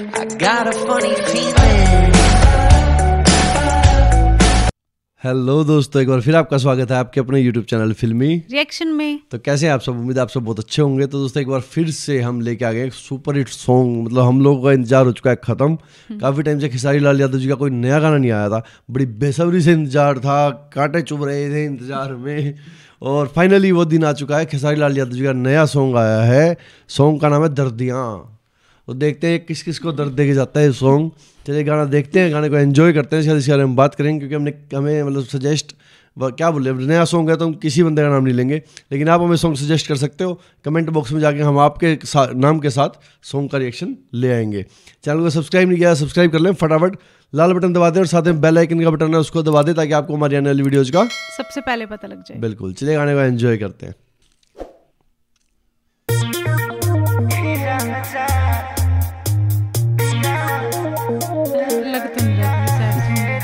I got a funny feeling. Hello दोस्तों, एक बार फिर आपका स्वागत है आपके अपने YouTube चैनल फिल्मी रिएक्शन में। तो कैसे हैं आप सब? उम्मीद है आप सब बहुत अच्छे होंगे। तो दोस्तों एक बार फिर से हम लेके आ गए एक सुपर हिट सॉन्ग। मतलब हम लोगों का इंतजार हो चुका है खत्म। काफ़ी टाइम से खेसारी लाल यादव जी का कोई नया गाना नहीं आया था। बड़ी बेसब्री से इंतजार था, कांटे चुभ रहे थे इंतजार में, और फाइनली वो दिन आ चुका है। खेसारी लाल यादव जी का नया सॉन्ग आया है। सॉन्ग का नाम है दर्दियाँ। तो देखते हैं किस किस को दर्द देके जाता है सॉन्ग। चलिए गाना देखते हैं, गाने को एंजॉय करते हैं, इसके बारे में बात करेंगे। क्योंकि हमें मतलब सजेस्ट क्या बोले, नया सॉन्ग है तो हम किसी बंदे का नाम नहीं लेंगे, लेकिन आप हमें सॉन्ग सजेस्ट कर सकते हो कमेंट बॉक्स में जाके। हम आपके नाम के साथ सॉन्ग का रिएक्शन ले आएंगे। चैनल को सब्सक्राइब नहीं किया, सब्सक्राइब कर लें फटाफट। लाल बटन दबा दें और साथ में बेल आइकन का बटन है उसको दबा दें, ताकि आपको हमारी आने वाली वीडियोज का सबसे पहले पता लग जाए। बिल्कुल। चलिए गाने को एंजॉय करते हैं। लग तो नहीं रहा है सैड सॉन्ग।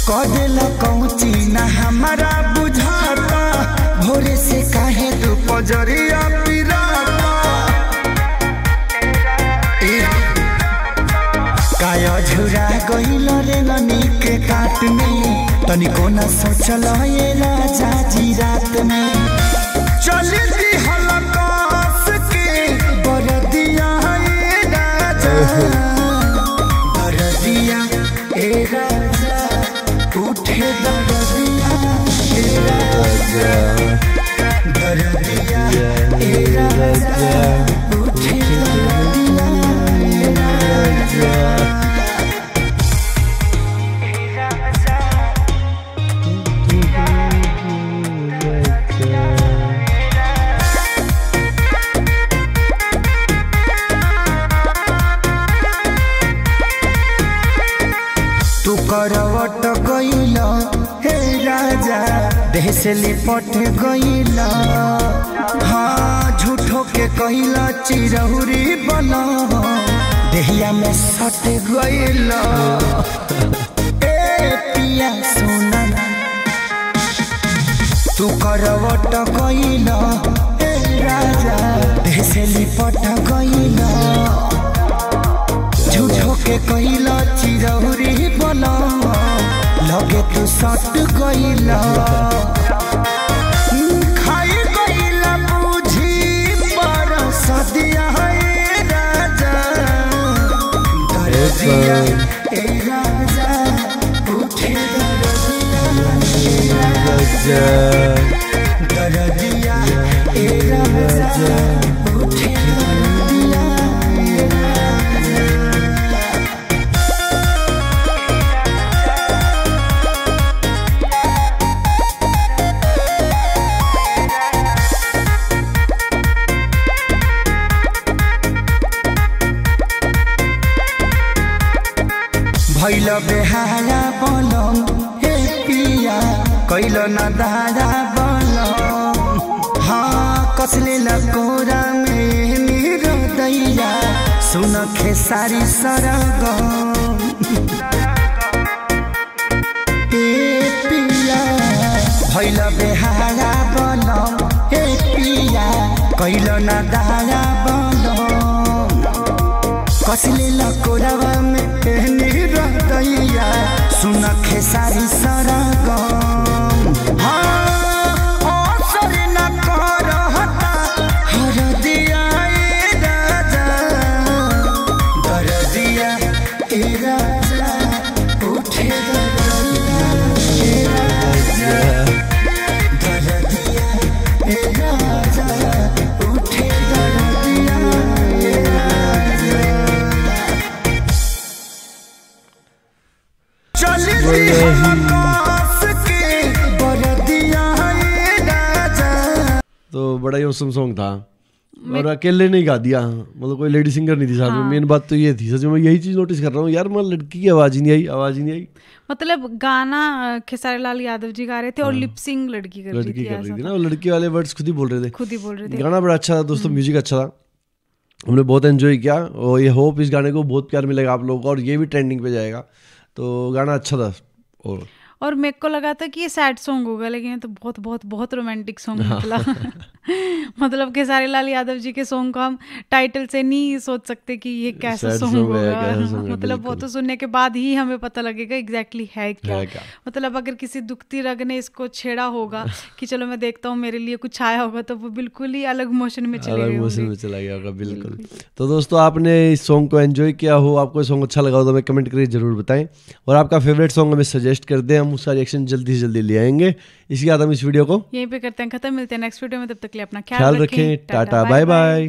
कदेला कौची ना हमारा बुझाता, भोरे से काहे तू पजरिया पिराता। काया झुरा गइल रे ननी के काट में, तनिको न सोचल ये राजा जी रात में। चली दी हलकास के बरदिया ए राजा, बरदिया ए राजा, उठे दरदिया ए राजा, दरदिया ए राजा, उठे दरदिया ए राजा। तू करवट गइल हे राजा, देह से लिपट गइल। हाँ झूठो के कइल चिरहुरी बना, देहिया में सट गइल। ए पिया सोना तू करवट गइल हे राजा, देह से लिपट गइल। झूठो के कइल चिरहुरी बना, लगे तू सट गइल। खाई गइल बुझी पर सदिया ए राजा, दरदिया ए राजा, उठे दरदिया ए राजा, दरदिया ए राजा, उठे दरदिया ए राजा। भैल बेहारा बनम हे पिया, कैल न दारा बनम। हाँ कसले लकोरा में मेरो दैया, सुन खेसारी सरगम। ए पिया भैल बेहारा बनम हे पिया, कैल न दारा बनम। कसले लकोरावा में एहनी रहतैया, सुन खेसारी सरगम। हाँ असर न करहता हरदिया ए राजा, दरदिया ए राजा, उठे दरदिया ए राजा, दरदिया ए राजा, उठे दरदिया ए राजा। तो बड़ा ही औसम सॉन्ग था, और अकेले नहीं गा दिया। मतलब कोई लेडी सिंगर नहीं थी साथ में। मेन बात तो ये थी, सच में यही चीज नोटिस कर रहा हूँ यार, मतलब लड़की की आवाज ही नहीं आई, आवाज ही नहीं आई। मतलब गाना खेसारी लाल यादव जी गा रहे थे और लिपसिंग लड़की कर रही थी ना, और लड़की वाले वर्ड्स खुद ही बोल रहे थे। खुद ही बोल रहे थे। गाना बड़ा अच्छा था दोस्तों, म्यूजिक अच्छा था। हमने बहुत एंजॉय किया और ये होप इस गाने को बहुत प्यार मिलेगा आप लोगों को और ये भी ट्रेंडिंग पे जाएगा। तो गाना अच्छा था। और मेरे को लगा था कि ये सैड सॉन्ग होगा, लेकिन ये तो बहुत बहुत बहुत रोमांटिक सॉन्ग निकला। मतलब खेसारी लाल यादव जी के सॉन्ग को हम टाइटल से नहीं सोच सकते कि ये कैसा सॉन्ग होगा। मतलब वो तो सुनने के बाद ही हमें पता लगेगा एग्जैक्टली है क्या। मतलब अगर किसी दुखती रग ने इसको छेड़ा होगा कि चलो मैं देखता हूँ मेरे लिए कुछ आया होगा, तो वो बिल्कुल ही अलग मोशन में चला गया होगा। बिल्कुल। तो दोस्तों आपने इस सॉन्ग को एंजॉय किया हो, आपको सॉन्ग अच्छा लगा हो तो हमें कमेंट करके जरूर बताएं और आपका फेवरेट सॉन्ग हमें सजेस्ट कर दें, हम उसका रिएक्शन जल्दी से जल्दी ले आएंगे। इसके बाद हम इस वीडियो को यहीं पे करते हैं खत्म। मिलते हैं नेक्स्ट वीडियो में, तब तक के लिए अपना ख्याल रखें। Tata bye by.